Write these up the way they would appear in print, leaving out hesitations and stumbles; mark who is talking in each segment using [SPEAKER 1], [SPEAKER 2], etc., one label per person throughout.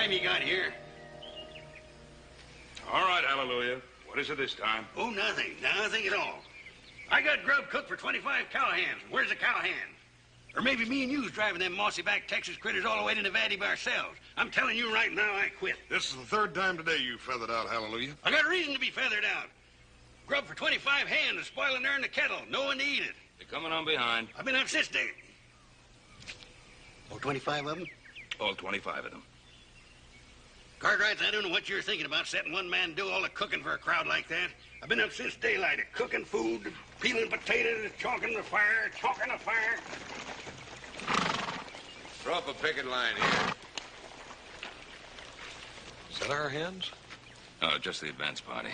[SPEAKER 1] time you got here?
[SPEAKER 2] All right, hallelujah. What is it this time?
[SPEAKER 1] Oh, nothing. Nothing at all. I got grub cooked for 25 cowhands. Where's the cowhands? Or maybe me and you's driving them mossy-backed Texas critters all the way to Nevada by ourselves. I'm telling you right now, I quit.
[SPEAKER 3] This is the third time today you feathered out, hallelujah.
[SPEAKER 1] I got a reason to be feathered out. Grub for 25 hands is spoiling there in the kettle. No one to eat it.
[SPEAKER 2] You're coming on behind.
[SPEAKER 1] I've been up since day. Oh, 25 of them?
[SPEAKER 2] All 25 of them.
[SPEAKER 1] Cartwrights, I don't know what you're thinking about, setting one man do all the cooking for a crowd like that. I've been up since daylight, cooking food, peeling potatoes, chalking the fire.
[SPEAKER 4] Throw up a picket line here.
[SPEAKER 3] Is that our hens?
[SPEAKER 2] Oh, just the advance party.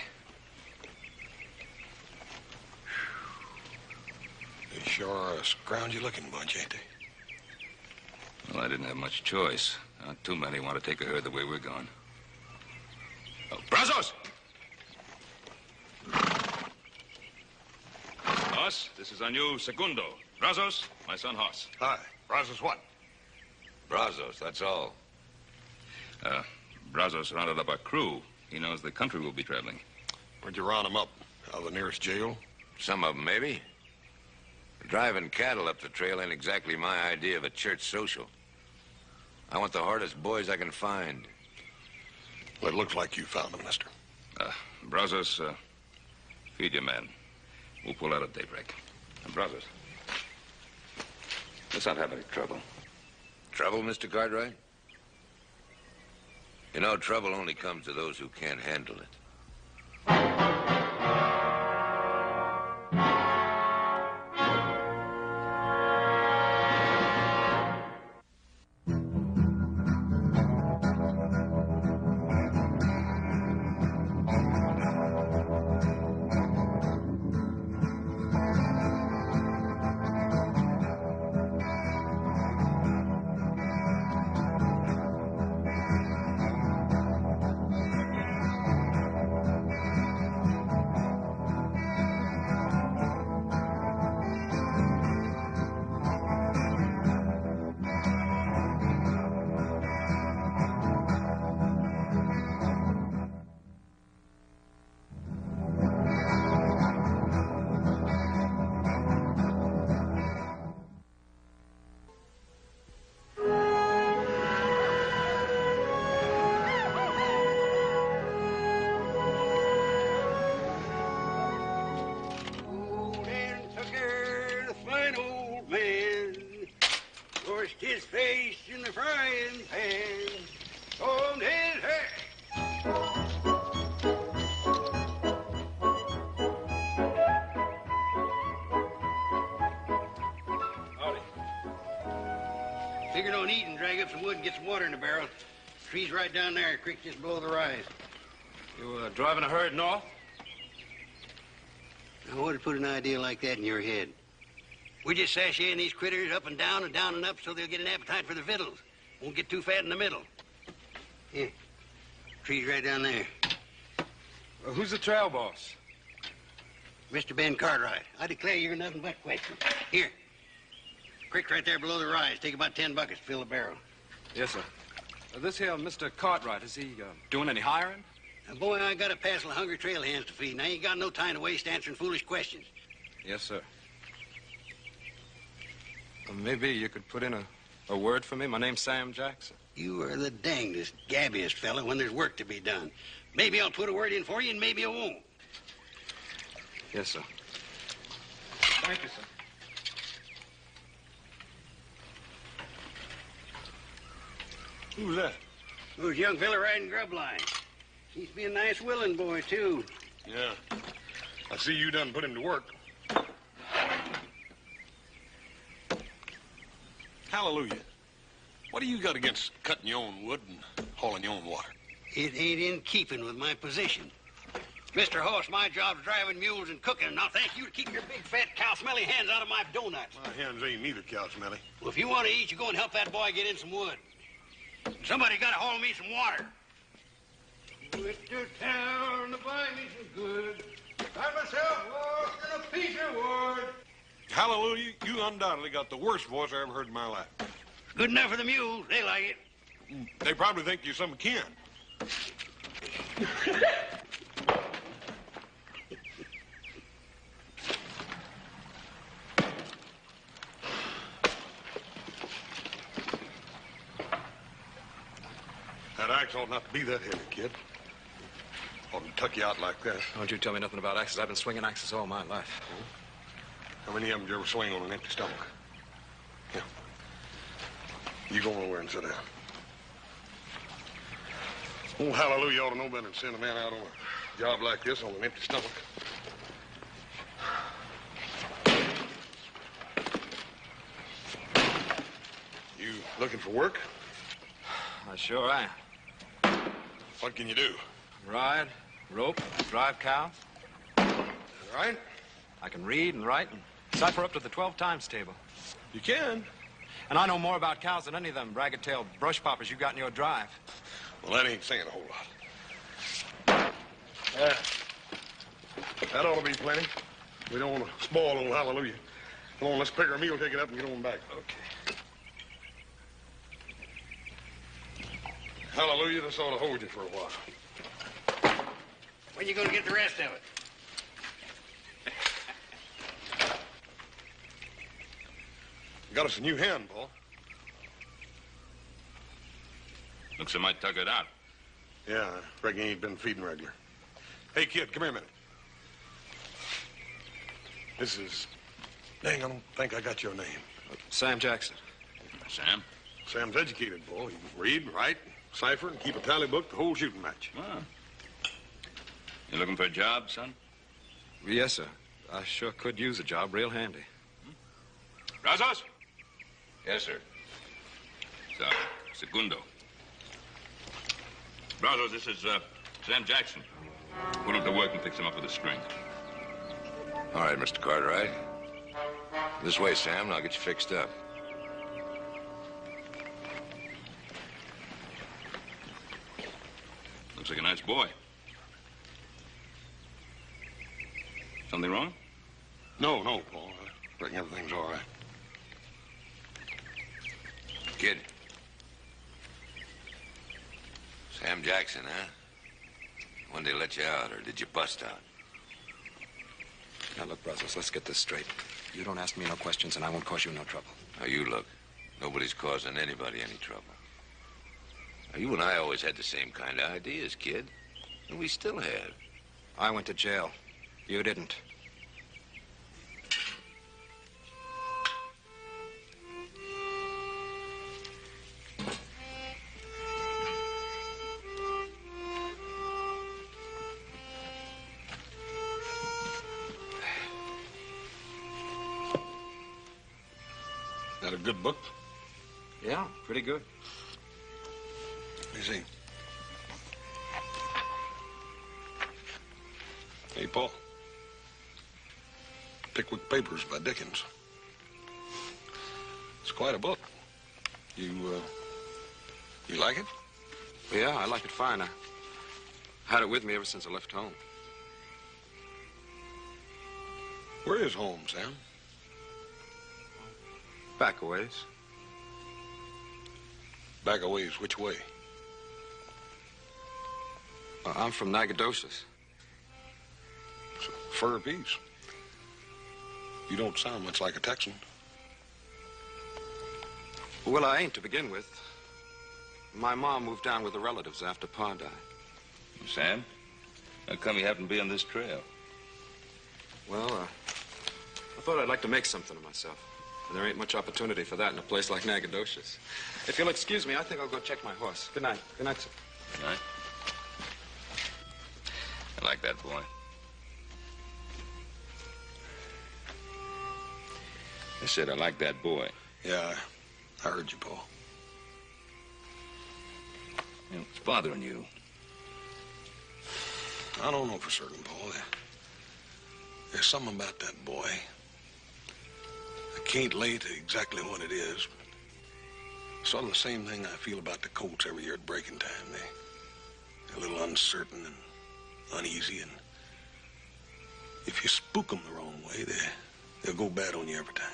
[SPEAKER 3] They sure are a scroungy-looking bunch, ain't they?
[SPEAKER 2] Well, I didn't have much choice. Not too many want to take a herd the way we're going. Oh, Brazos! Hoss, this is our new segundo. Brazos, my son Hoss.
[SPEAKER 3] Hi. Brazos what?
[SPEAKER 4] Brazos, that's all.
[SPEAKER 2] Brazos rounded up our crew. He knows the country we'll be traveling.
[SPEAKER 3] Where'd you round them up? Out of the nearest jail?
[SPEAKER 4] Some of them, maybe. Driving cattle up the trail ain't exactly my idea of a church social. I want the hardest boys I can find.
[SPEAKER 3] Well, it looks like you found them, mister.
[SPEAKER 2] Brazos, feed your man. We'll pull out at daybreak. Brazos, let's not have any trouble.
[SPEAKER 4] Trouble, Mr. Cartwright? You know, trouble only comes to those who can't handle it.
[SPEAKER 1] His face in the frying pan, combed his hair.
[SPEAKER 2] Howdy.
[SPEAKER 1] Figured on eating, drag up some wood and get some water in the barrel. Tree's right down there, creek just below the rise.
[SPEAKER 2] You driving a herd north?
[SPEAKER 1] Now, what would put an idea like that in your head? We just sashaying these critters up and down and up so they'll get an appetite for the victuals. Won't get too fat in the middle. Yeah, tree's right down there.
[SPEAKER 2] Well, who's the trail boss?
[SPEAKER 1] Mr. Ben Cartwright. I declare you're nothing but questions. Here. Creek right there below the rise. Take about 10 buckets to fill the barrel.
[SPEAKER 5] Yes, sir. This here Mr. Cartwright, is he doing any hiring?
[SPEAKER 1] Now, boy, I got a passel of hungry trail hands to feed, and I ain't got no time to waste answering foolish questions.
[SPEAKER 5] Yes, sir. Maybe you could put in a word for me. My name's Sam Jackson.
[SPEAKER 1] You are the dangdest, gabbiest fella when there's work to be done. Maybe I'll put a word in for you, and maybe I won't.
[SPEAKER 5] Yes, sir.
[SPEAKER 2] Thank you, sir.
[SPEAKER 3] Who's that?
[SPEAKER 1] Who's young fella riding grub line? He's be a nice willing boy, too.
[SPEAKER 3] Yeah. I see you done put him to work. Hallelujah. What do you got against cutting your own wood and hauling your own water?
[SPEAKER 1] It ain't in keeping with my position. Mr. Hoss, my job's driving mules and cooking, and I'll thank you to keep your big, fat, cow-smelly hands out of my donuts.
[SPEAKER 3] My hands ain't neither cow smelly.
[SPEAKER 1] Well, if you want to eat, you go and help that boy get in some wood. Somebody got to haul me some water. Went to town to buy me some goods. Got myself lost in a piece of wood.
[SPEAKER 3] Hallelujah, you undoubtedly got the worst voice I ever heard in my life.
[SPEAKER 1] Good enough for the mules. They like it.
[SPEAKER 3] They probably think you're some kin. That axe ought not to be that heavy, kid. Ought to tuck you out like that.
[SPEAKER 5] Don't you tell me nothing about axes. I've been swinging axes all my life.
[SPEAKER 3] How many of them did you ever swing on an empty stomach? Yeah. You go nowhere and sit down. Oh, hallelujah, ought to know better than send a man out on a job like this on an empty stomach. You looking for work?
[SPEAKER 5] I sure am.
[SPEAKER 3] What can you do?
[SPEAKER 5] Ride, rope, drive cows.
[SPEAKER 3] All right?
[SPEAKER 5] I can read and write and cipher up to the 12 times table.
[SPEAKER 3] You can.
[SPEAKER 5] And I know more about cows than any of them ragged-tailed brush poppers you got in your drive.
[SPEAKER 3] Well, that ain't saying a whole lot. Yeah. That ought to be plenty. We don't want to spoil old hallelujah. Come on, let's pick our meal, take it up, and get on back.
[SPEAKER 5] Okay.
[SPEAKER 3] Hallelujah, this ought to hold you for a while.
[SPEAKER 1] When you gonna get the rest of it?
[SPEAKER 3] Got us a new hen, Paul.
[SPEAKER 2] Looks like I might tuck it out.
[SPEAKER 3] Yeah, I reckon he ain't been feeding regular. Hey, kid, come here a minute. This is... Dang, I don't think I got your name.
[SPEAKER 5] Sam Jackson.
[SPEAKER 2] Sam?
[SPEAKER 3] Sam's educated, boy. He can read, write, cipher, and keep a tally book the whole shooting match.
[SPEAKER 2] Ah. You looking for a job, son?
[SPEAKER 5] Yes, sir. I sure could use a job real handy.
[SPEAKER 2] Brazos?
[SPEAKER 4] Yes, sir.
[SPEAKER 2] Segundo. Brazos, this is Sam Jackson. Put him to work and fix him up with a string.
[SPEAKER 4] All right, Mr. Cartwright. This way, Sam, and I'll get you fixed up.
[SPEAKER 2] Looks like a nice boy. Something wrong?
[SPEAKER 3] No, Paul. I reckon everything's all right.
[SPEAKER 4] Kid. Sam Jackson, huh? When did they let you out, or did you bust out?
[SPEAKER 5] Now, look, Brazos, let's get this straight. You don't ask me no questions, and I won't cause you no trouble.
[SPEAKER 4] Now, you look. Nobody's causing anybody any trouble. Now, you and I always had the same kind of ideas, kid. And we still have.
[SPEAKER 5] I went to jail. You didn't.
[SPEAKER 3] That a good book?
[SPEAKER 5] Yeah, pretty good.
[SPEAKER 3] Let me see. Hey, Paul. Pickwick Papers by Dickens. It's quite a book. You like it?
[SPEAKER 5] Yeah, I like it fine. I had it with me ever since I left home.
[SPEAKER 3] Where is home, Sam?
[SPEAKER 5] Back a ways.
[SPEAKER 3] Back a ways, which way?
[SPEAKER 5] I'm from Nacogdoches.
[SPEAKER 3] It's a fur piece. You don't sound much like a Texan.
[SPEAKER 5] Well, I ain't to begin with. My mom moved down with the relatives after Pa died.
[SPEAKER 2] Sam? How come you happen to be on this trail?
[SPEAKER 5] Well, I thought I'd like to make something of myself. And there ain't much opportunity for that in a place like Nacogdoches. If you'll excuse me, I think I'll go check my horse. Good night. Good night, sir.
[SPEAKER 2] Good night. I like that boy. I said I like that boy.
[SPEAKER 3] Yeah, I heard you, Paul.
[SPEAKER 2] You know, what's bothering you?
[SPEAKER 3] I don't know for certain, Paul. There's something about that boy. I can't lay to exactly what it is. Sort of the same thing I feel about the colts every year at breaking time. They're a little uncertain and uneasy, and if you spook them the wrong way, they'll go bad on you every time.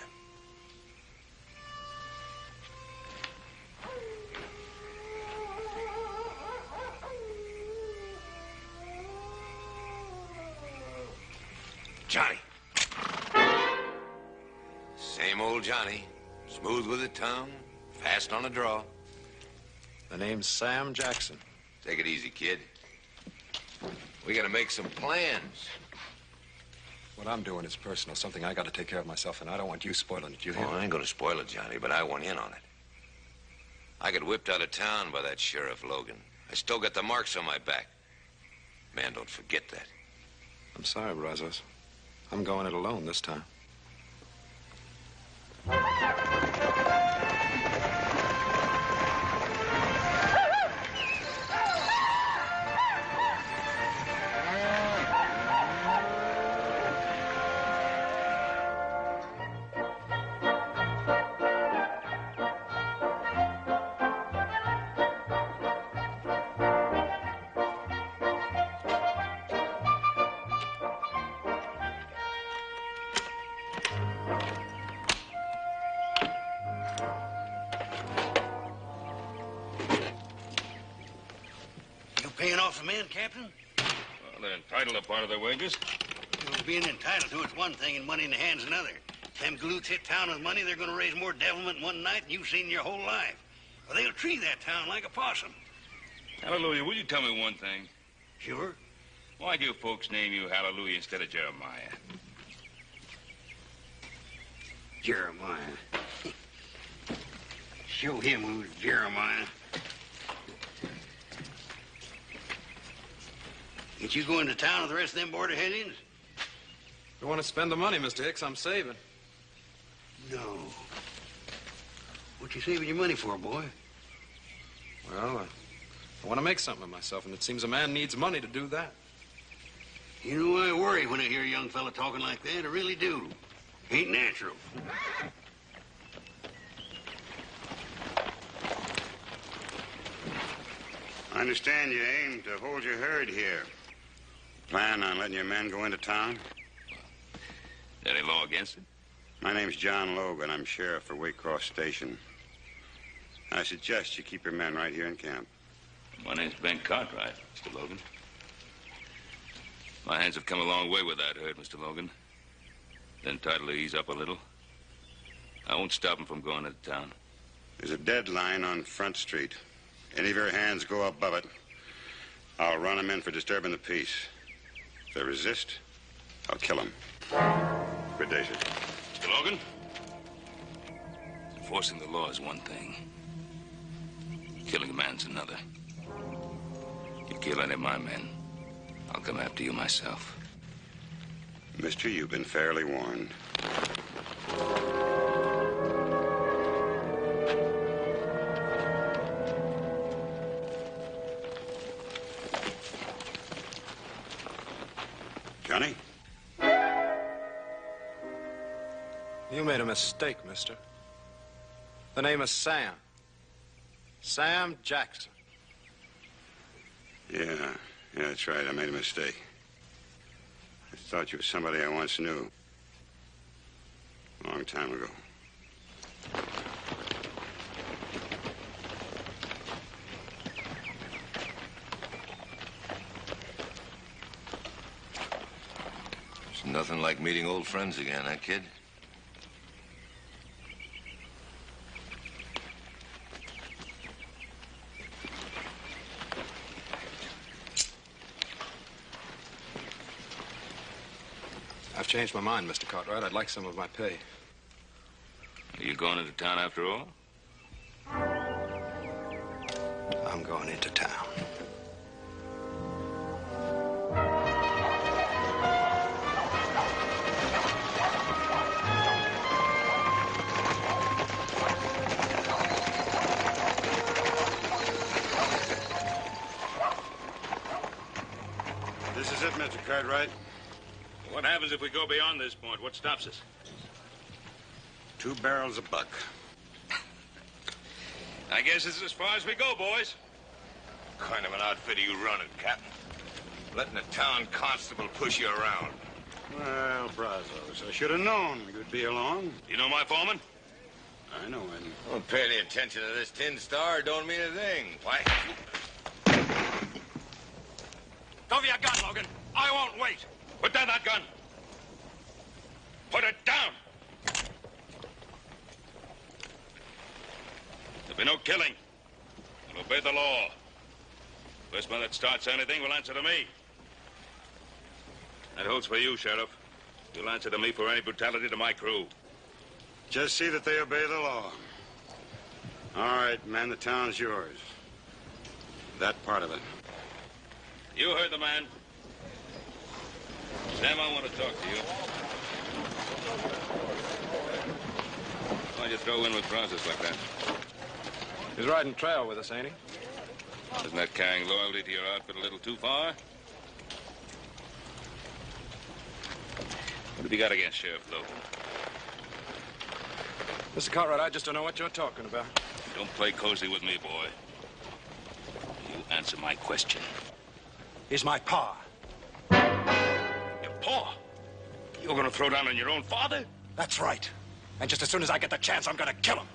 [SPEAKER 4] Johnny. Same old Johnny. Smooth with the tongue, fast on the draw.
[SPEAKER 5] The name's Sam Jackson.
[SPEAKER 4] Take it easy, kid. We gotta make some plans.
[SPEAKER 5] What I'm doing is personal, something I gotta take care of myself, and I don't want you spoiling it, you hear?
[SPEAKER 4] Oh, I ain't gonna spoil it, Johnny, but I want in on it. I got whipped out of town by that Sheriff Logan. I still got the marks on my back. Man, don't forget that.
[SPEAKER 5] I'm sorry, Brazos. I'm going it alone this time.
[SPEAKER 1] Paying off the men, Captain?
[SPEAKER 2] Well, they're entitled to part of their wages.
[SPEAKER 1] Well, being entitled to it's one thing and money in the hand's another. Them galoots hit town with money, they're going to raise more devilment in one night than you've seen in your whole life. Well, they'll tree that town like a possum.
[SPEAKER 2] Hallelujah, will you tell me one thing?
[SPEAKER 1] Sure.
[SPEAKER 2] Why do folks name you Hallelujah instead of Jeremiah?
[SPEAKER 1] Jeremiah. Show him who's Jeremiah. Ain't you going to town with the rest of them border headings?
[SPEAKER 5] If you want to spend the money, Mr. Hicks, I'm saving.
[SPEAKER 1] No. What you saving your money for, boy?
[SPEAKER 5] Well, I want to make something of myself, and it seems a man needs money to do that.
[SPEAKER 1] You know, I worry when I hear a young fella talking like that. I really do. Ain't natural.
[SPEAKER 6] I understand you aim to hold your herd here. Plan on letting your men go into town?
[SPEAKER 2] Is any law against it?
[SPEAKER 6] My name's John Logan. I'm sheriff for Waycross Station. I suggest you keep your men right here in camp.
[SPEAKER 2] My name's Ben Cartwright, Mr. Logan. My hands have come a long way with that herd, Mr. Logan. They're entitled to ease up a little. I won't stop them from going into town.
[SPEAKER 6] There's a deadline on Front Street. Any of your hands go above it, I'll run them in for disturbing the peace. If they resist, I'll kill them. Good day, sir.
[SPEAKER 2] Mr. Logan? Enforcing the law is one thing. Killing a man's another. You kill any of my men, I'll come after you myself.
[SPEAKER 6] Mister, you've been fairly warned. Johnny?
[SPEAKER 5] You made a mistake, mister. The name is Sam. Sam Jackson.
[SPEAKER 6] Yeah, that's right. I made a mistake. I thought you were somebody I once knew. A long time ago.
[SPEAKER 4] It's nothing like meeting old friends again, huh, kid?
[SPEAKER 5] I've changed my mind, Mr. Cartwright. I'd like some of my pay.
[SPEAKER 2] Are you going into town after all?
[SPEAKER 5] I'm going into town.
[SPEAKER 6] This is it, Mr. Cartwright.
[SPEAKER 2] What happens if we go beyond this point? What stops us?
[SPEAKER 6] 2 barrels a buck.
[SPEAKER 2] I guess this is as far as we go, boys.
[SPEAKER 4] What kind of an outfit are you running, Captain? Letting the town constable push you around.
[SPEAKER 6] Well, Brazos, I should have known you'd be along.
[SPEAKER 2] You know my foreman?
[SPEAKER 6] I know him.
[SPEAKER 4] Don't pay any attention to this tin star. Don't mean a thing. Why?
[SPEAKER 2] Go for your gun, Logan. I won't wait. Put down that gun. Put it down! There'll be no killing. We'll obey the law. First one that starts anything will answer to me. That holds for you, Sheriff. You'll answer to me for any brutality to my crew.
[SPEAKER 6] Just see that they obey the law. All right, man, the town's yours. That part of it.
[SPEAKER 2] You heard the man. Sam, I want to talk to you. Why'd you throw in with process like that?
[SPEAKER 5] He's riding trail with us, ain't he?
[SPEAKER 2] Isn't that carrying loyalty to your outfit a little too far? What have you got against Sheriff Logan?
[SPEAKER 5] Mr. Cartwright, I just don't know what you're talking about.
[SPEAKER 2] Don't play cozy with me, boy. You answer my question.
[SPEAKER 5] He's my pa.
[SPEAKER 2] Your paw? You're gonna throw down on your own father?
[SPEAKER 5] That's right. And just as soon as I get the chance, I'm gonna kill him.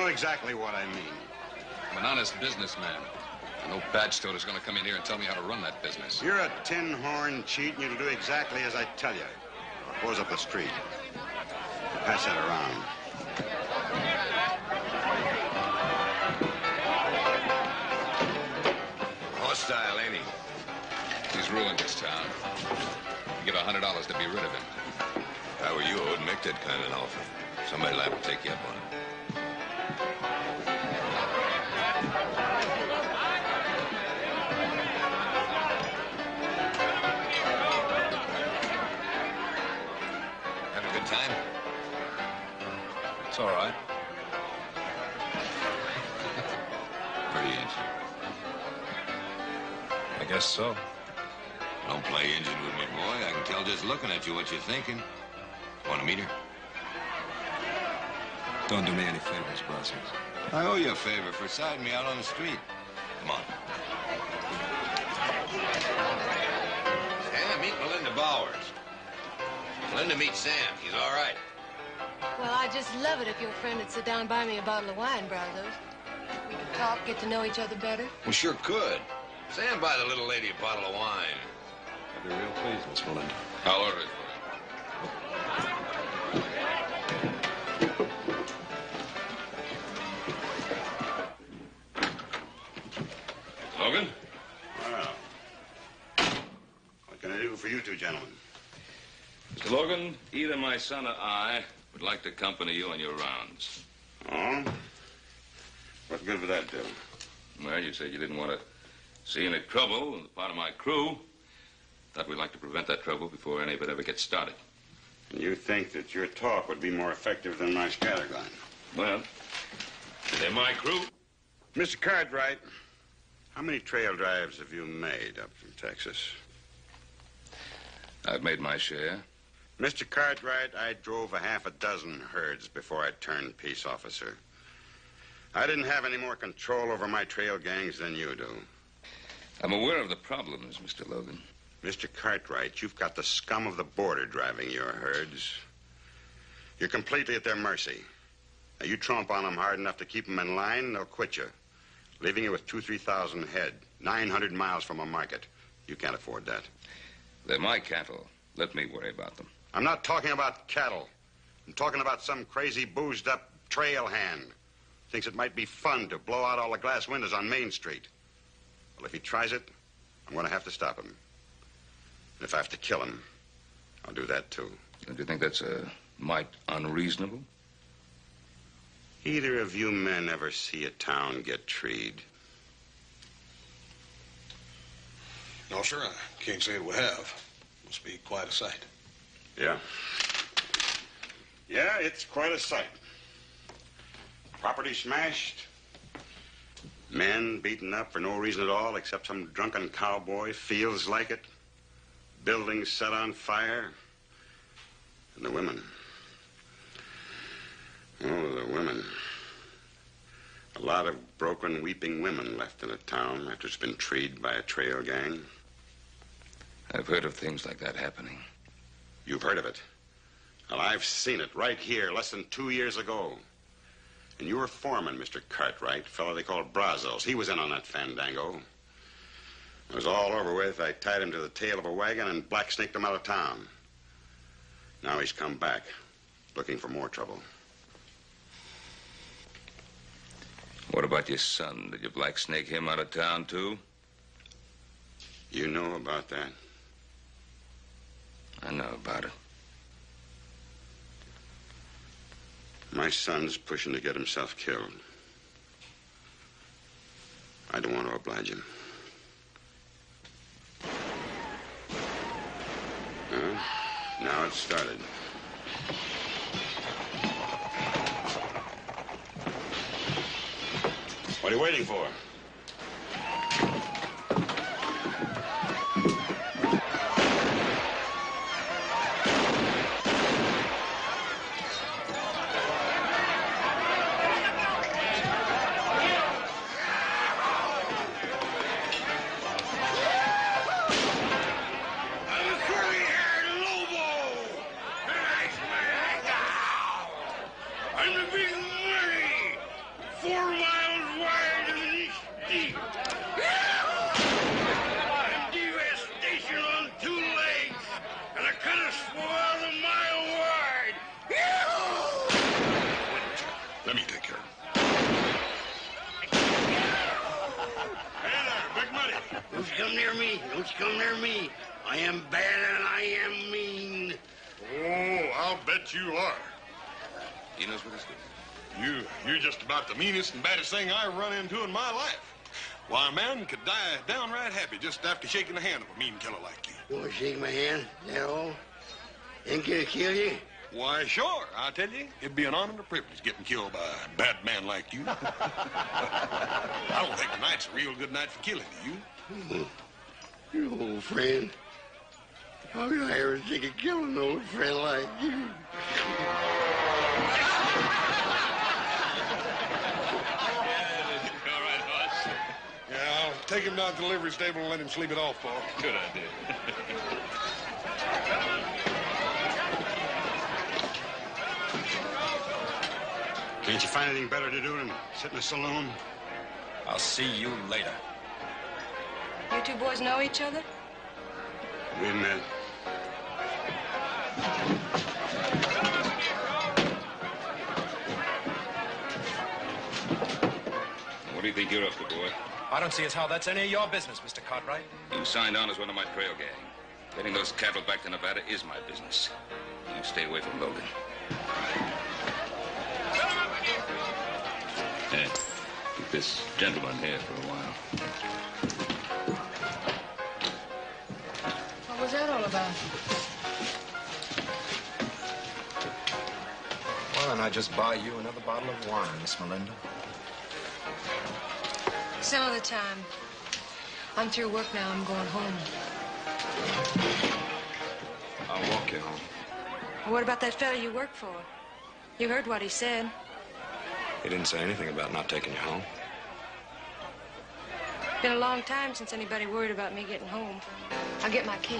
[SPEAKER 6] Exactly what I mean.
[SPEAKER 7] I'm an honest businessman. No badge toter's gonna come in here and tell me how to run that business.
[SPEAKER 6] You're a tin-horn cheat, and you'll do exactly as I tell you. Goes up the street. Pass that around.
[SPEAKER 4] Hostile, ain't he?
[SPEAKER 7] He's ruined this town. You get $100 to be rid of him.
[SPEAKER 4] If I were you, I wouldn't make that kind of an offer. Somebody liable to take you up on it. Time?
[SPEAKER 7] It's all right.
[SPEAKER 4] Pretty Injun.
[SPEAKER 7] I guess so.
[SPEAKER 4] Don't play Injun with me, boy. I can tell just looking at you what you're thinking. Want to meet her?
[SPEAKER 7] Don't do me any favors, Brazos.
[SPEAKER 4] I owe you a favor for siding me out on the street. Come on. Sam, meet Melinda Bowers. Melinda meets Sam. He's all right.
[SPEAKER 8] Well, I'd just love it if your friend would sit down and buy me a bottle of wine, Brazos. We could talk, get to know each other better.
[SPEAKER 4] We sure could. Sam, buy the little lady a bottle of wine.
[SPEAKER 5] I'll be real pleased, Miss Melinda.
[SPEAKER 2] I'll order it. Logan?
[SPEAKER 6] Well, what can I do for you two gentlemen?
[SPEAKER 2] Mr. Logan, either my son or I would like to accompany you on your rounds.
[SPEAKER 6] Oh? What good would that do?
[SPEAKER 2] Well, you said you didn't want to see any trouble on the part of my crew. Thought we'd like to prevent that trouble before any of it ever gets started.
[SPEAKER 6] And you think that your talk would be more effective than my scattergun?
[SPEAKER 2] Well, they're my crew.
[SPEAKER 6] Mr. Cartwright, how many trail drives have you made up from Texas?
[SPEAKER 2] I've made my share.
[SPEAKER 6] Mr. Cartwright, I drove a half a dozen herds before I turned peace officer. I didn't have any more control over my trail gangs than you do.
[SPEAKER 2] I'm aware of the problems, Mr. Logan.
[SPEAKER 6] Mr. Cartwright, you've got the scum of the border driving your herds. You're completely at their mercy. Now, you tromp on them hard enough to keep them in line, they'll quit you, leaving you with 2,000-3,000 head, 900 miles from a market. You can't afford that.
[SPEAKER 2] They're my cattle. Let me worry about them.
[SPEAKER 6] I'm not talking about cattle. I'm talking about some crazy boozed-up trail hand. Thinks it might be fun to blow out all the glass windows on Main Street. Well, if he tries it, I'm going to have to stop him. And if I have to kill him, I'll do that, too.
[SPEAKER 2] Don't you think that's a mite unreasonable?
[SPEAKER 6] Either of you men ever see a town get treed?
[SPEAKER 3] No, sir, I can't say that we have. Must be quite a sight.
[SPEAKER 6] Yeah. Yeah, it's quite a sight. Property smashed. Men beaten up for no reason at all except some drunken cowboy feels like it. Buildings set on fire. And the women. Oh, the women. A lot of broken, weeping women left in a town after it's been treed by a trail gang.
[SPEAKER 2] I've heard of things like that happening.
[SPEAKER 6] You've heard of it? Well, I've seen it right here less than 2 years ago. And you were foreman, Mr. Cartwright, fellow they called Brazos. He was in on that fandango. When it was all over with, I tied him to the tail of a wagon and black-snaked him out of town. Now he's come back, looking for more trouble.
[SPEAKER 2] What about your son? Did you black snake him out of town, too?
[SPEAKER 6] You know about that?
[SPEAKER 2] I know about it.
[SPEAKER 6] My son's pushing to get himself killed. I don't want to oblige him. Now it's started. What are you waiting for?
[SPEAKER 1] Come near me. I am bad and I am mean.
[SPEAKER 3] Oh, I'll bet you are.
[SPEAKER 2] He knows what he's doing.
[SPEAKER 3] You're just about the meanest and baddest thing I run into in my life. Why, a man could die downright happy just after shaking the hand of a mean killer like you.
[SPEAKER 1] You want to shake my hand? Is that all? Ain't gonna kill you?
[SPEAKER 3] Why, sure. I tell you, it'd be an honor and a privilege getting killed by a bad man like you. I don't think tonight's a real good night for killing, do you?
[SPEAKER 1] You old friend. How could I ever think of killing an old friend like you?
[SPEAKER 2] All right, Hoss.
[SPEAKER 3] Yeah, I'll take him down to the livery stable and let him sleep it off, Paul.
[SPEAKER 2] Good idea.
[SPEAKER 6] Can't you find anything better to do than sit in a saloon?
[SPEAKER 5] I'll see you later.
[SPEAKER 8] You two boys know each other?
[SPEAKER 6] We met.
[SPEAKER 2] What do you think you're up to, boy?
[SPEAKER 5] I don't see as how that's any of your business, Mr. Cartwright.
[SPEAKER 2] You signed on as one of my trail gang. Getting those cattle back to Nevada is my business. You stay away from Logan. Yeah, keep this gentleman here for a while.
[SPEAKER 8] What was that all about?
[SPEAKER 5] Well, then I just buy you another bottle of wine, Miss Melinda.
[SPEAKER 8] Some other time. I'm through work now. I'm going home.
[SPEAKER 5] I'll walk you home.
[SPEAKER 8] Well, what about that fellow you work for? You heard what he said.
[SPEAKER 5] He didn't say anything about not taking you home.
[SPEAKER 8] Been a long time since anybody worried about me getting home. I'll get my key.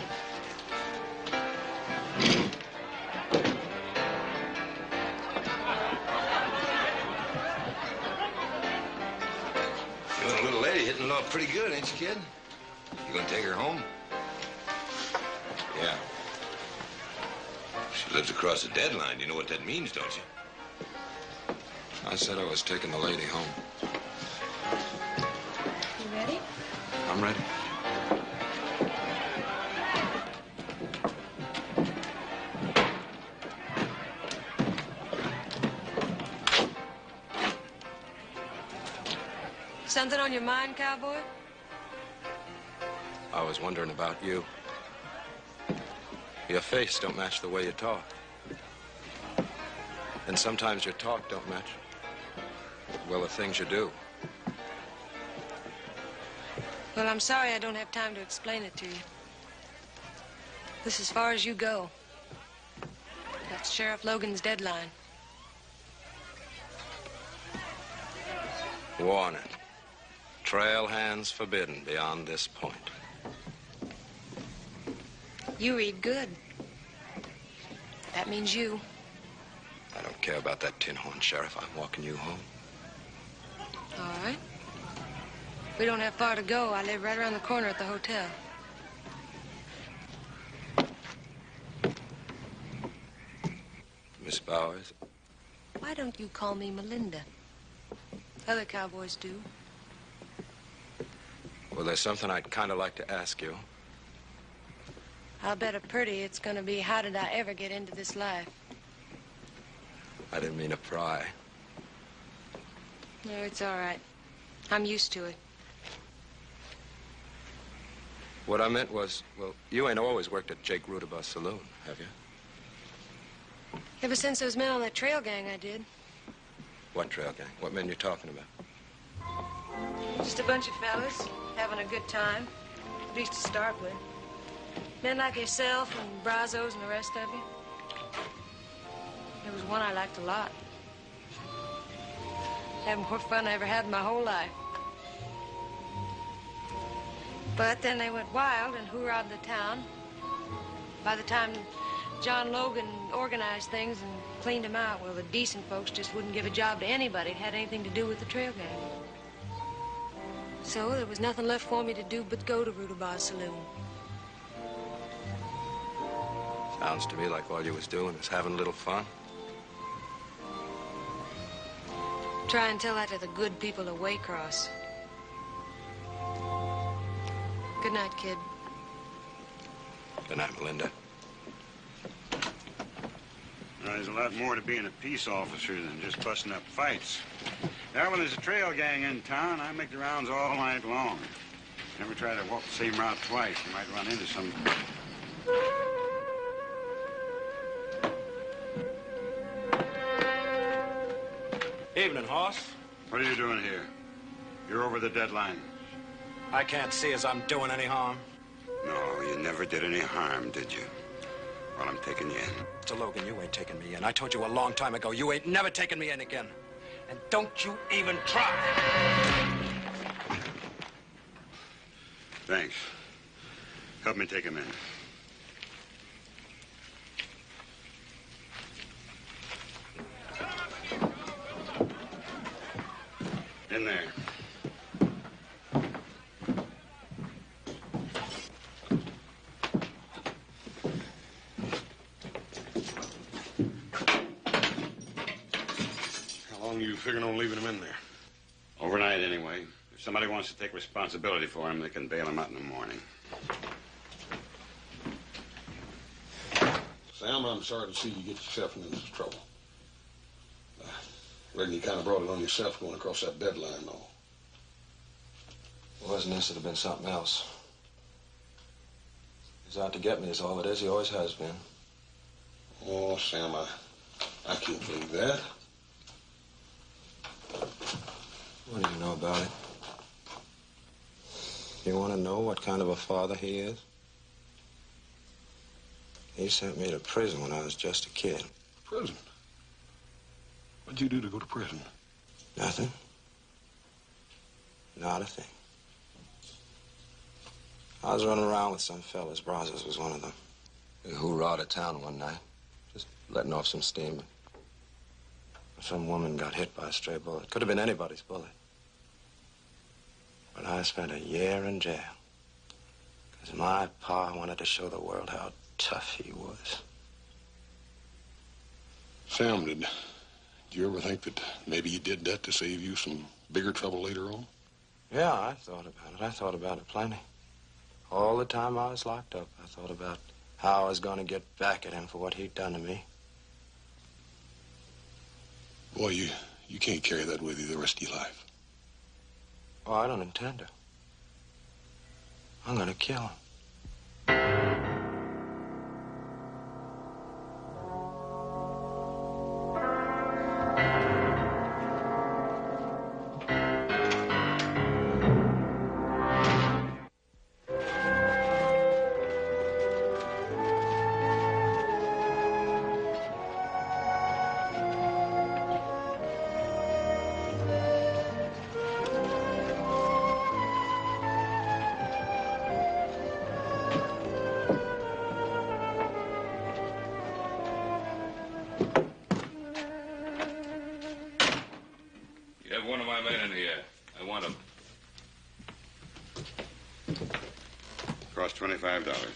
[SPEAKER 4] You're a little lady hitting it off pretty good, ain't you, kid? You gonna take her home?
[SPEAKER 5] Yeah.
[SPEAKER 4] She lives across the deadline. You know what that means, don't you?
[SPEAKER 5] I said I was taking the lady home.
[SPEAKER 8] You ready?
[SPEAKER 5] I'm ready.
[SPEAKER 8] Something on your mind, cowboy?
[SPEAKER 5] I was wondering about you. Your face don't match the way you talk. And sometimes your talk don't match, well, the things you do.
[SPEAKER 8] Well, I'm sorry I don't have time to explain it to you. This is as far as you go. That's Sheriff Logan's deadline.
[SPEAKER 5] Warning. Trail hands forbidden beyond this point.
[SPEAKER 8] You read good. That means you.
[SPEAKER 5] I don't care about that tin horn, Sheriff. I'm walking you home.
[SPEAKER 8] All right. We don't have far to go. I live right around the corner at the hotel.
[SPEAKER 5] Miss Bowers?
[SPEAKER 8] Why don't you call me Melinda? Other cowboys do.
[SPEAKER 5] Well, there's something I'd kind of like to ask you.
[SPEAKER 8] I'll bet a pretty it's gonna be, how did I ever get into this life?
[SPEAKER 5] I didn't mean to pry.
[SPEAKER 8] No, it's all right. I'm used to it.
[SPEAKER 5] What I meant was, well, you ain't always worked at Jake Rudabaugh's saloon, have you?
[SPEAKER 8] Ever since those men on that trail gang, I did.
[SPEAKER 5] What trail gang? What men you talking about?
[SPEAKER 8] Just a bunch of fellas having a good time, at least to start with. Men like yourself and Brazos and the rest of you. There was one I liked a lot. Having more fun I ever had in my whole life. But then they went wild and hoorah'd the town. By the time John Logan organized things and cleaned them out, well, the decent folks just wouldn't give a job to anybody that had anything to do with the trail gang. So there was nothing left for me to do but go to Rudabaugh's saloon.
[SPEAKER 5] Sounds to me like all you was doing was having a little fun.
[SPEAKER 8] Try and tell that to the good people of Waycross. Good night, kid.
[SPEAKER 5] Good night, Melinda.
[SPEAKER 6] There's a lot more to being a peace officer than just busting up fights. Now, when there's a trail gang in town, I make the rounds all night long. Never try to walk the same route twice. You might run into some...
[SPEAKER 9] Evening, Hoss.
[SPEAKER 6] What are you doing here? You're over the deadline.
[SPEAKER 9] I can't see as I'm doing any harm.
[SPEAKER 6] No, you never did any harm, did you? Well, I'm taking you in.
[SPEAKER 9] Mr. Logan, you ain't taking me in. I told you a long time ago, you ain't never taking me in again. And don't you even try.
[SPEAKER 6] Thanks. Help me take him in. In there.
[SPEAKER 3] How long are you figuring on leaving him in there?
[SPEAKER 6] Overnight, anyway. If somebody wants to take responsibility for him, they can bail him out in the morning.
[SPEAKER 3] Sam, I'm sorry to see you get yourself into this trouble. I reckon you kind of brought it on yourself going across that deadline, though.
[SPEAKER 5] It wasn't this, it'd have been something else. He's out to get me is all it is. He always has been.
[SPEAKER 3] Oh, Sam, I can't believe that.
[SPEAKER 5] What do you know about it? You want to know what kind of a father he is? He sent me to prison when I was just a kid.
[SPEAKER 3] Prison? What'd you do to go to prison?
[SPEAKER 5] Nothing. Not a thing. I was running around with some fellas. Brazos was one of them. We hoorah'd at town one night, just letting off some steam. Some woman got hit by a stray bullet. Could have been anybody's bullet. But I spent a year in jail. Because my pa wanted to show the world how tough he was.
[SPEAKER 3] Sam, did you ever think that maybe you did that to save you some bigger trouble later on?
[SPEAKER 5] Yeah, I thought about it. I thought about it plenty. All the time I was locked up, I thought about how I was going to get back at him for what he'd done to me.
[SPEAKER 3] Boy, you can't carry that with you the rest of your life.
[SPEAKER 5] Oh, I don't intend to. I'm going to kill him.
[SPEAKER 6] Cost $25.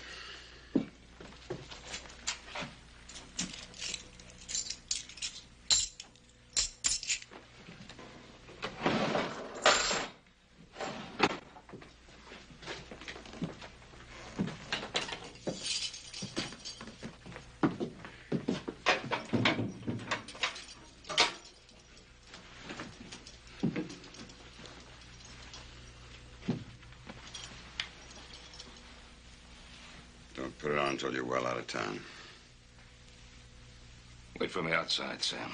[SPEAKER 6] Don't put it on until you're well out of town.
[SPEAKER 2] Wait for me outside, Sam.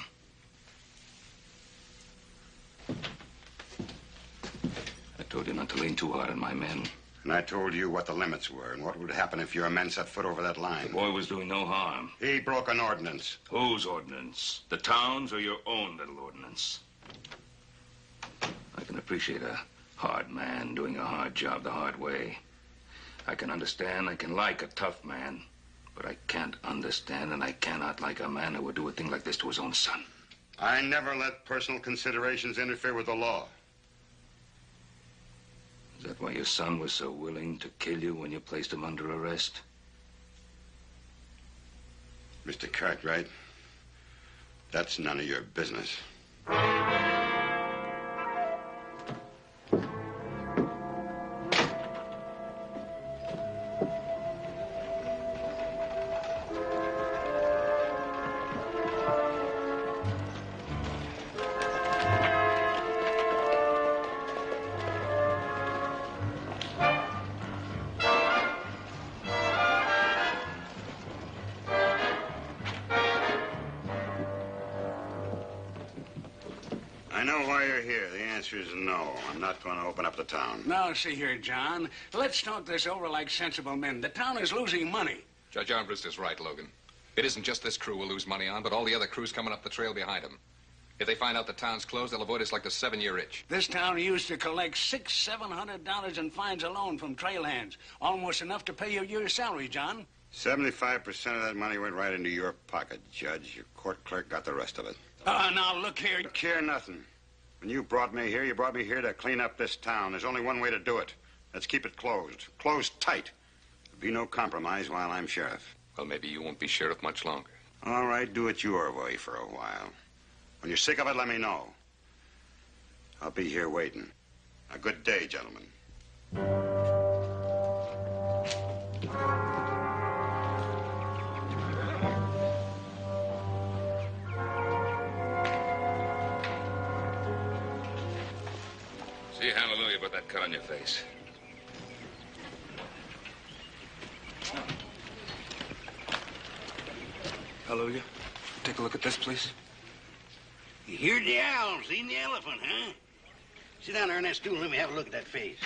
[SPEAKER 2] I told you not to lean too hard on my men.
[SPEAKER 6] And I told you what the limits were and what would happen if your men set foot over that line.
[SPEAKER 2] The boy was doing no harm.
[SPEAKER 6] He broke an ordinance.
[SPEAKER 2] Whose ordinance? The town's or your own little ordinance? I can appreciate a hard man doing a hard job the hard way. I can understand, I can like a tough man, but I can't understand and I cannot like a man who would do a thing like this to his own son.
[SPEAKER 6] I never let personal considerations interfere with the law.
[SPEAKER 2] Is that why your son was so willing to kill you when you placed him under arrest?
[SPEAKER 6] Mr. Cartwright, that's none of your business. I know why you're here. The answer is no. I'm not going to open up the town.
[SPEAKER 1] Now, see here, John. Let's talk this over like sensible men. The town is losing money.
[SPEAKER 7] Judge Armbrust is right, Logan. It isn't just this crew we'll lose money on, but all the other crews coming up the trail behind them. If they find out the town's closed, they'll avoid us like the 7-year itch.
[SPEAKER 1] This town used to collect $600-700 in fines alone from trail hands. Almost enough to pay your year's salary, John.
[SPEAKER 6] 75% of that money went right into your pocket, Judge. Your court clerk got the rest of it.
[SPEAKER 1] Now, look here.
[SPEAKER 6] Look here, nothing. When you brought me here to clean up this town. There's only one way to do it. Let's keep it closed. Closed tight. There'll be no compromise while I'm sheriff.
[SPEAKER 7] Well, maybe you won't be sheriff much longer.
[SPEAKER 6] All right, do it your way for a while. When you're sick of it, let me know. I'll be here waiting. A good day, gentlemen.
[SPEAKER 2] Say hallelujah about that cut on your face.
[SPEAKER 9] Hallelujah. Take a look at this, please.
[SPEAKER 1] You heard the owl, seen the elephant, huh? Sit down there on that stool and let me have a look at that face.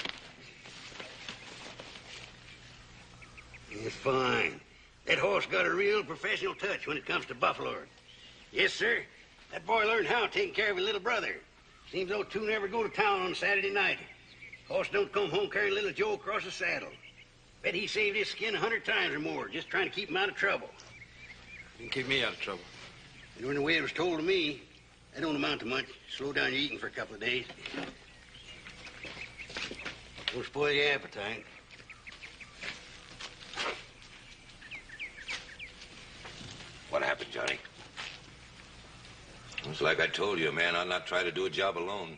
[SPEAKER 1] It's fine. That horse got a real professional touch when it comes to buffaloing. Yes, sir. That boy learned how taking care of his little brother. Seems though two never go to town on Saturday night. Horse don't come home carrying little Joe across the saddle. Bet he saved his skin 100 times or more just trying to keep him out of trouble.
[SPEAKER 9] You can keep me out of trouble.
[SPEAKER 1] And when the way it was told to me, that don't amount to much. Slow down your eating for a couple of days. Don't spoil your appetite.
[SPEAKER 4] What happened, Johnny? It's like I told you, a man ought not try to do a job alone.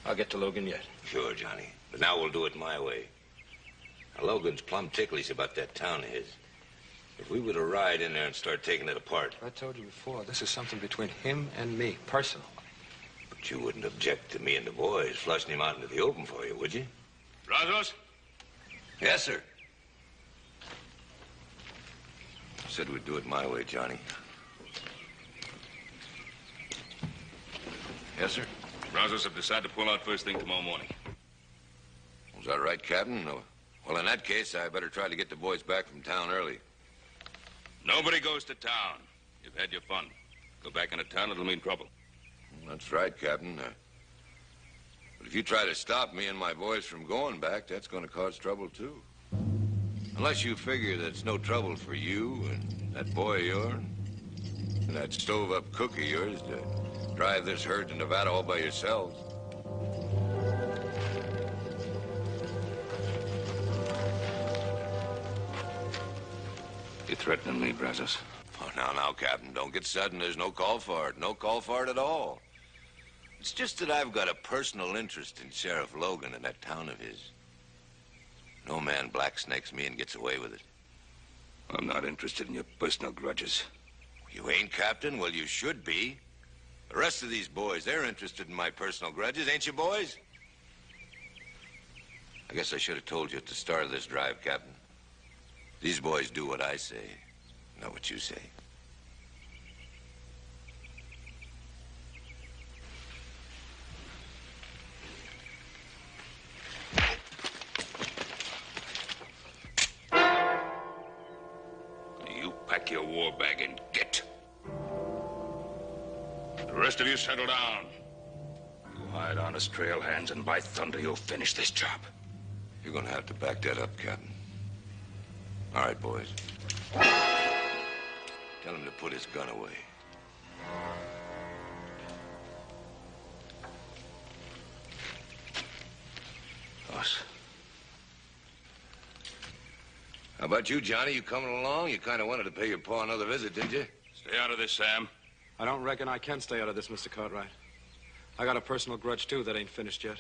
[SPEAKER 9] I'll get to Logan yet.
[SPEAKER 4] Sure, Johnny. But now we'll do it my way. Now, Logan's plumb ticklish about that town of his. If we were to ride in there and start taking it apart...
[SPEAKER 9] I told you before, this is something between him and me, personal.
[SPEAKER 4] But you wouldn't object to me and the boys flushing him out into the open for you, would you?
[SPEAKER 2] Brazos?
[SPEAKER 4] Yes, sir. Said we'd do it my way, Johnny. Yes, sir?
[SPEAKER 2] Brazos have decided to pull out first thing tomorrow morning.
[SPEAKER 4] Is that right, Captain? No. Well, in that case, I better try to get the boys back from town early.
[SPEAKER 2] Nobody goes to town. You've had your fun. Go back into town, it'll mean trouble.
[SPEAKER 4] That's right, Captain. But if you try to stop me and my boys from going back, that's going to cause trouble, too. Unless you figure that it's no trouble for you and that boy of yours and that stove-up cook of yours to drive this herd to Nevada all by yourselves.
[SPEAKER 2] You threatening me, Brazos?
[SPEAKER 4] Oh, now, Captain, don't get sudden. There's no call for it. No call for it at all. It's just that I've got a personal interest in Sheriff Logan and that town of his. No man blacksnakes me and gets away with it.
[SPEAKER 2] I'm not interested in your personal grudges.
[SPEAKER 4] You ain't, Captain? Well, you should be. The rest of these boys, they're interested in my personal grudges, ain't you, boys? I guess I should have told you at the start of this drive, Captain. These boys do what I say, not what you say.
[SPEAKER 2] You pack your war bag and get. The rest of you settle down. You hide honest trail hands, and by thunder, you'll finish this job.
[SPEAKER 4] You're gonna have to back that up, Captain. All right, boys. Tell him to put his gun away.
[SPEAKER 2] Boss.
[SPEAKER 4] How about you, Johnny? You coming along? You kind of wanted to pay your pa another visit, didn't you?
[SPEAKER 2] Stay out of this, Sam.
[SPEAKER 5] I don't reckon I can stay out of this, Mr. Cartwright. I got a personal grudge, too, that ain't finished yet.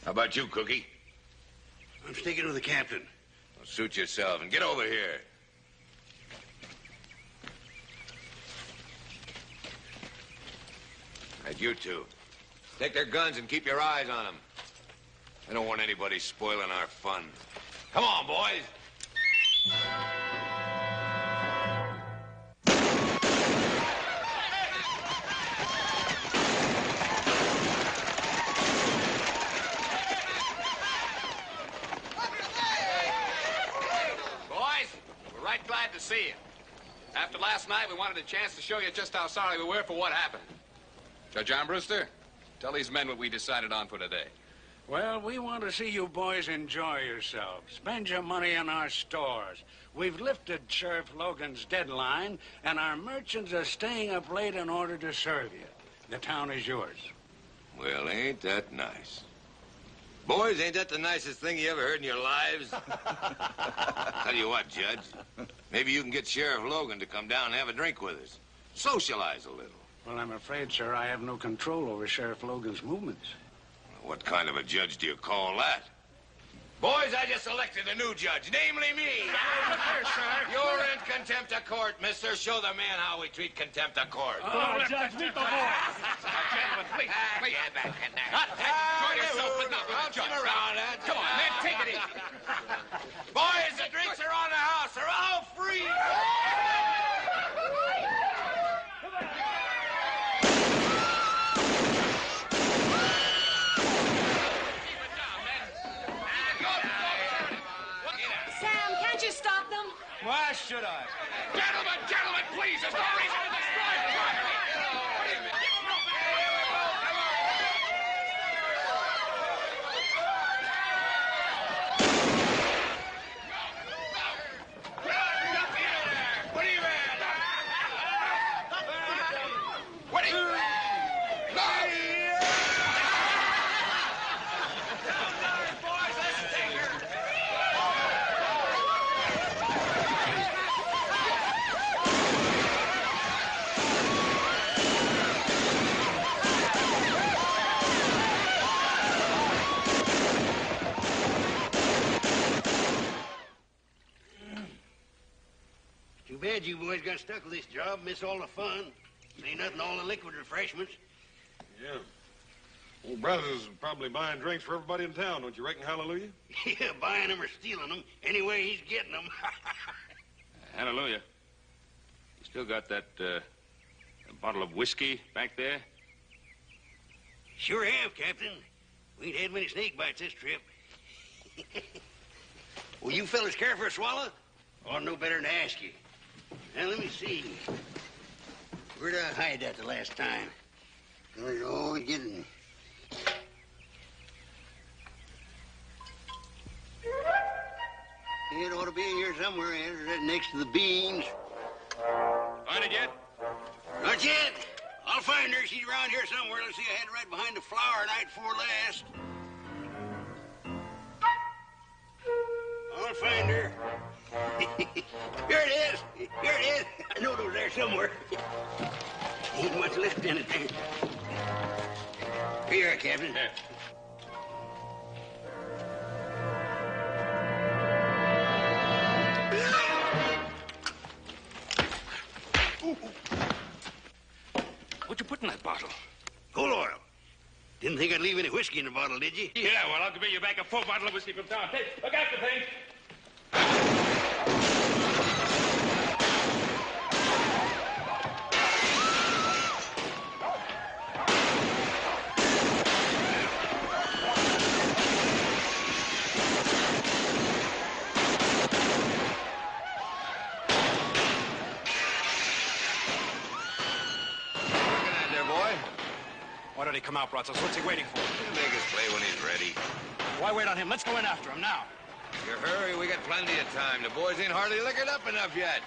[SPEAKER 4] How about you, Cookie?
[SPEAKER 1] I'm sticking with the captain.
[SPEAKER 4] Well, suit yourself and get over here. Right, you two. Take their guns and keep your eyes on them. I don't want anybody spoiling our fun. Come on, boys.
[SPEAKER 7] Glad to see you. After last night, we wanted a chance to show you just how sorry we were for what happened. Judge Armbruster, tell these men what we decided on for today.
[SPEAKER 10] Well, we want to see you boys enjoy yourselves. Spend your money in our stores. We've lifted Sheriff Logan's deadline, and our merchants are staying up late in order to serve you. The town is yours.
[SPEAKER 4] Well, ain't that nice? Boys, ain't that the nicest thing you ever heard in your lives? Tell you what, Judge. Maybe you can get Sheriff Logan to come down and have a drink with us. Socialize a little.
[SPEAKER 10] Well, I'm afraid, sir, I have no control over Sheriff Logan's movements.
[SPEAKER 4] What kind of a judge do you call that? Boys, I just elected a new judge, namely me.
[SPEAKER 10] Yes, sir.
[SPEAKER 4] You're in contempt of court, mister. Show the man how we treat contempt of court.
[SPEAKER 10] Oh, Judge, meet the boy.
[SPEAKER 7] Gentlemen, please.
[SPEAKER 4] Get back in there.
[SPEAKER 7] Enjoy yourself, but not with the judge.
[SPEAKER 4] Around,
[SPEAKER 7] Come on, man, take it easy.
[SPEAKER 4] Boys, the drinks are on the house. They're all free.
[SPEAKER 9] Why should I?
[SPEAKER 7] Gentlemen, please, there's no reason to destroy the property. What do you mean?
[SPEAKER 1] Too bad you boys got stuck with this job. Miss all the fun. Ain't nothing all the liquid refreshments.
[SPEAKER 3] Yeah. Old Brothers is probably buying drinks for everybody in town, don't you reckon, Hallelujah?
[SPEAKER 1] Yeah, buying them or stealing them. Anyway, he's getting them.
[SPEAKER 2] Hallelujah. You still got that bottle of whiskey back there?
[SPEAKER 1] Sure have, Captain. We ain't had many snake bites this trip. Will you fellas care for a swallow? Ought to know better than to ask you. Now, let me see. Where'd I hide that the last time? It's always getting... It ought to be in here somewhere, right next to the beans.
[SPEAKER 2] Find it yet?
[SPEAKER 1] Not yet. I'll find her. She's around here somewhere. Let's see, I had her right behind the flower night before last. I'll find her. Here it is. Here it is. I know it was there somewhere. Ain't much left in it there. Here you are, Captain.
[SPEAKER 2] Here. What'd you put in that bottle?
[SPEAKER 1] Coal oil. Didn't think I'd leave any whiskey in the bottle, did you?
[SPEAKER 2] Yeah, well, I'll give you back a full bottle of whiskey from town. Hey, look after things.
[SPEAKER 9] Why don't he come out, Brazos? What's he waiting for?
[SPEAKER 4] He'll make his play when he's ready.
[SPEAKER 9] Why wait on him? Let's go in after him now.
[SPEAKER 4] You hurry, we got plenty of time. The boys ain't hardly liquored up enough yet.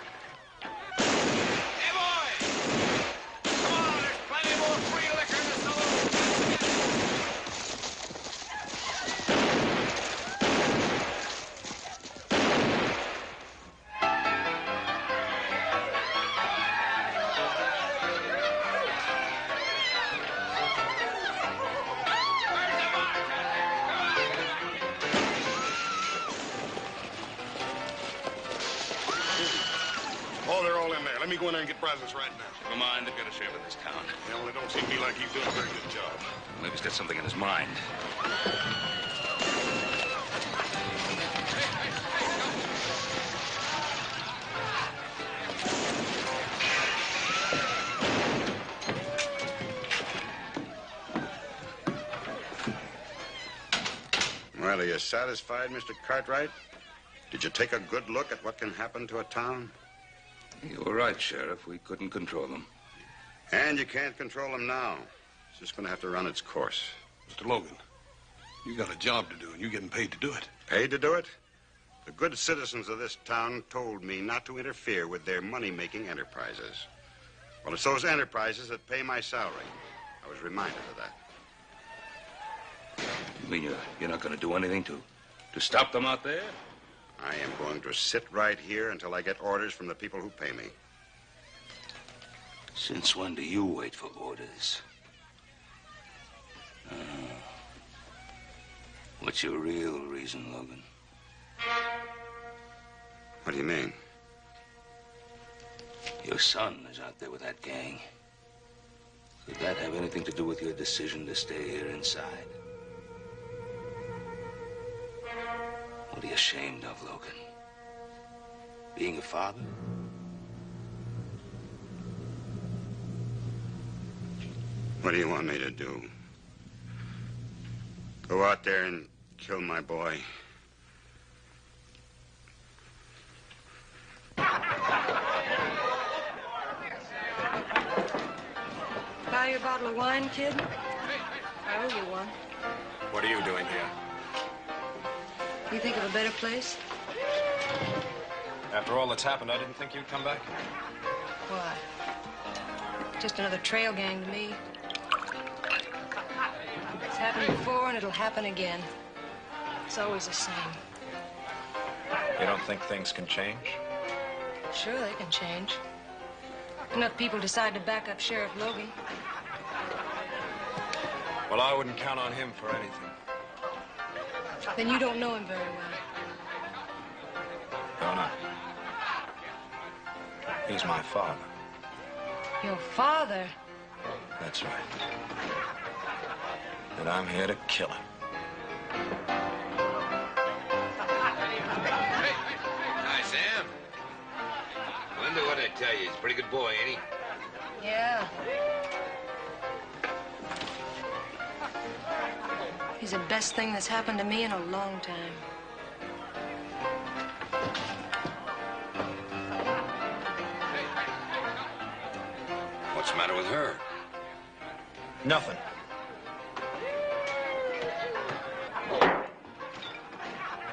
[SPEAKER 4] Hey, boys! Come on, there's plenty more free liquor in the saloon.
[SPEAKER 3] Oh, they're all in there. Let me go in there and get Brazos right now.
[SPEAKER 2] Never mind, they've got a sheriff in this town.
[SPEAKER 3] Well, it don't seem to me like he's doing a very good job.
[SPEAKER 2] Maybe he's got something in his mind.
[SPEAKER 6] Well, are you satisfied, Mr. Cartwright? Did you take a good look at what can happen to a town?
[SPEAKER 2] You were right, Sheriff. We couldn't control them.
[SPEAKER 6] And you can't control them now. It's just going to have to run its course.
[SPEAKER 3] Mr. Logan, you got a job to do, and you're getting paid to do it.
[SPEAKER 6] Paid to do it? The good citizens of this town told me not to interfere with their money-making enterprises. Well, it's those enterprises that pay my salary. I was reminded of that.
[SPEAKER 2] You mean you're not going to do anything to stop them out there?
[SPEAKER 6] I am going to sit right here until I get orders from the people who pay me.
[SPEAKER 2] Since when do you wait for orders? What's your real reason, Logan?
[SPEAKER 6] What do you mean?
[SPEAKER 2] Your son is out there with that gang. Could that have anything to do with your decision to stay here inside? What are you ashamed of, Logan? Being a father?
[SPEAKER 6] What do you want me to do? Go out there and kill my boy?
[SPEAKER 8] Buy you a bottle of wine, kid? I owe you one.
[SPEAKER 9] What are you doing here?
[SPEAKER 8] You think of a better place?
[SPEAKER 5] After all that's happened, I didn't think you'd come back here.
[SPEAKER 8] Why? Just another trail gang to me. It's happened before and it'll happen again. It's always the same.
[SPEAKER 5] You don't think things can change?
[SPEAKER 8] Sure, they can change. Enough people decide to back up Sheriff Logan.
[SPEAKER 5] Well, I wouldn't count on him for anything.
[SPEAKER 8] Then you don't know him very well.
[SPEAKER 5] Don't I? He's my father.
[SPEAKER 8] Your father?
[SPEAKER 5] That's right. And I'm here to kill him.
[SPEAKER 4] Hi, Sam. Wonder what I tell you. He's a pretty good boy, ain't he?
[SPEAKER 8] Yeah. He's the best thing that's happened to me in a long time.
[SPEAKER 4] What's the matter with her?
[SPEAKER 9] Nothing.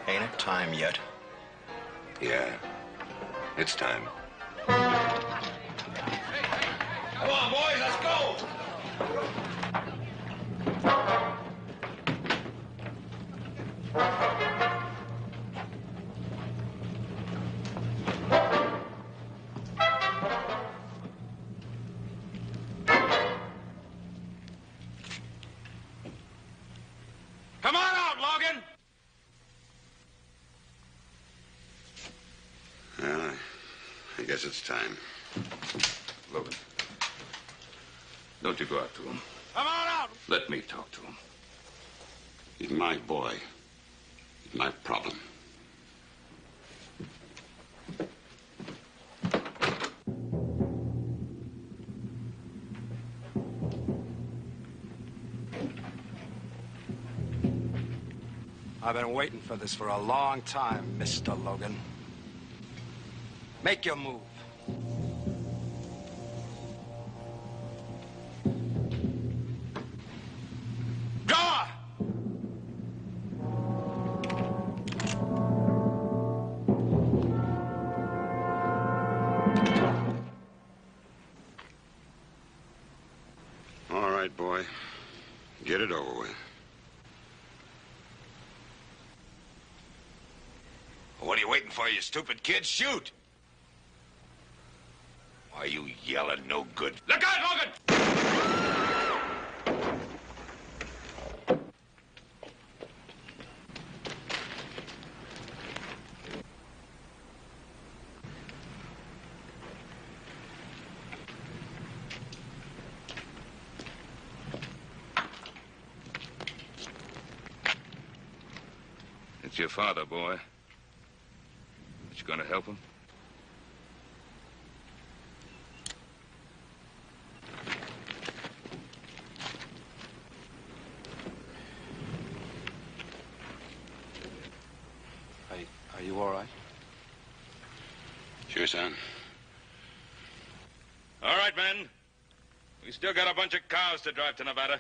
[SPEAKER 9] Ain't it time yet?
[SPEAKER 4] Yeah, it's time. Come on, boys, let's go!
[SPEAKER 6] guess it's time.
[SPEAKER 2] Logan, don't you go out to him.
[SPEAKER 1] Come on out!
[SPEAKER 2] Let me talk to him.
[SPEAKER 6] He's my boy. He's my problem.
[SPEAKER 9] I've been waiting for this for a long time, Mr. Logan. Make your move. Draw!
[SPEAKER 6] All right, boy. Get it over with.
[SPEAKER 4] What are you waiting for, you stupid kid? Shoot! Why are you yelling no good?
[SPEAKER 2] Look out, Logan! It's your father, boy. You gonna help him?
[SPEAKER 9] Are you all right?
[SPEAKER 6] Sure, son.
[SPEAKER 2] All right, men. We still got a bunch of cows to drive to Nevada.